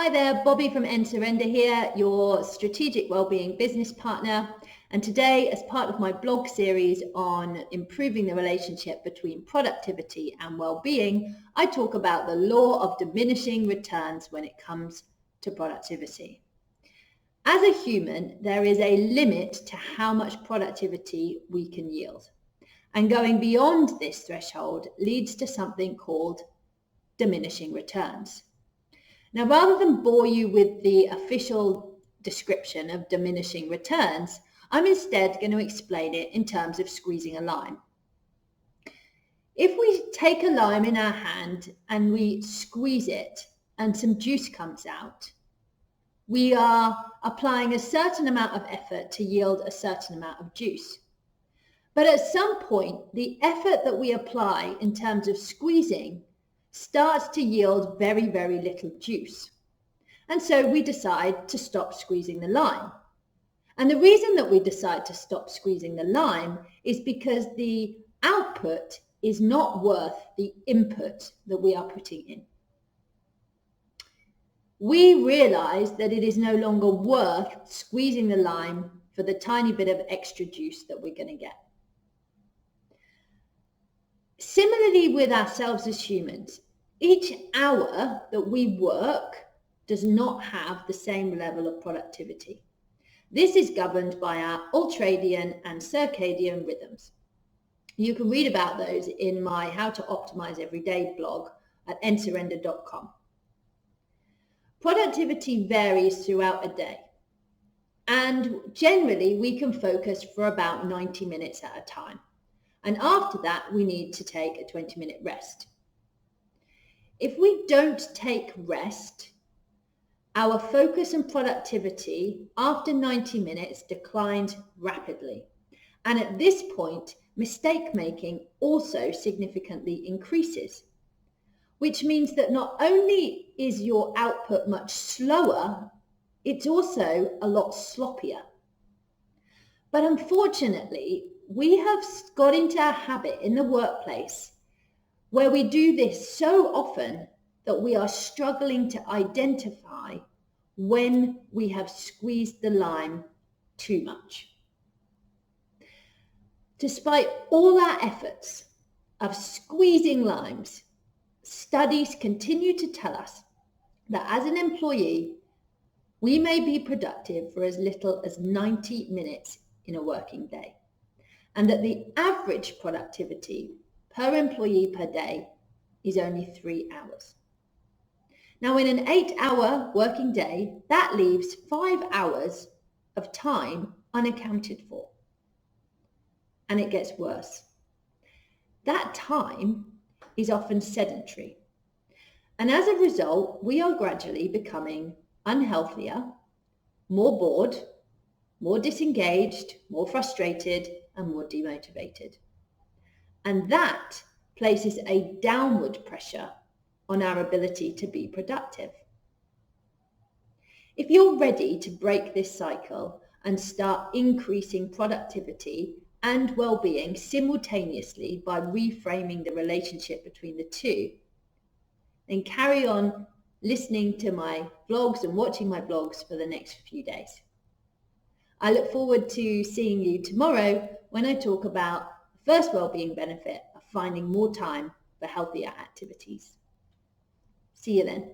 Hi there, Bobby from EnsOrenda here, your strategic wellbeing business partner. And today, as part of my blog series on improving the relationship between productivity and well-being, I talk about the law of diminishing returns when it comes to productivity. As a human, there is a limit to how much productivity we can yield. And going beyond this threshold leads to something called diminishing returns. Now, rather than bore you with the official description of diminishing returns, I'm instead going to explain it in terms of squeezing a lime. If we take a lime in our hand and we squeeze it and some juice comes out, we are applying a certain amount of effort to yield a certain amount of juice. But at some point, the effort that we apply in terms of squeezing starts to yield very, very little juice. And so we decide to stop squeezing the lime. And the reason that we decide to stop squeezing the lime is because the output is not worth the input that we are putting in. We realize that it is no longer worth squeezing the lime for the tiny bit of extra juice that we're going to get. Similarly with ourselves as humans, each hour that we work does not have the same level of productivity. This is governed by our ultradian and circadian rhythms. You can read about those in my How to Optimize Everyday blog at EnsOrenda.com. Productivity varies throughout a day, and generally we can focus for about 90 minutes at a time. And after that, we need to take a 20-minute rest. If we don't take rest, our focus and productivity after 90 minutes declines rapidly. And at this point, mistake making also significantly increases, which means that not only is your output much slower, it's also a lot sloppier. But unfortunately, we have got into a habit in the workplace where we do this so often that we are struggling to identify when we have squeezed the lime too much. Despite all our efforts of squeezing limes, studies continue to tell us that as an employee, we may be productive for as little as 90 minutes in a working day, and that the average productivity per employee per day is only 3 hours. Now, in an 8-hour working day, that leaves 5 hours of time unaccounted for. And it gets worse. That time is often sedentary. And as a result, we are gradually becoming unhealthier, more bored, more disengaged, more frustrated, and more demotivated. And that places a downward pressure on our ability to be productive. If you're ready to break this cycle and start increasing productivity and well-being simultaneously by reframing the relationship between the two, then carry on listening to my blogs and watching my blogs for the next few days. I look forward to seeing you tomorrow when I talk about the first well-being benefit of finding more time for healthier activities. See you then.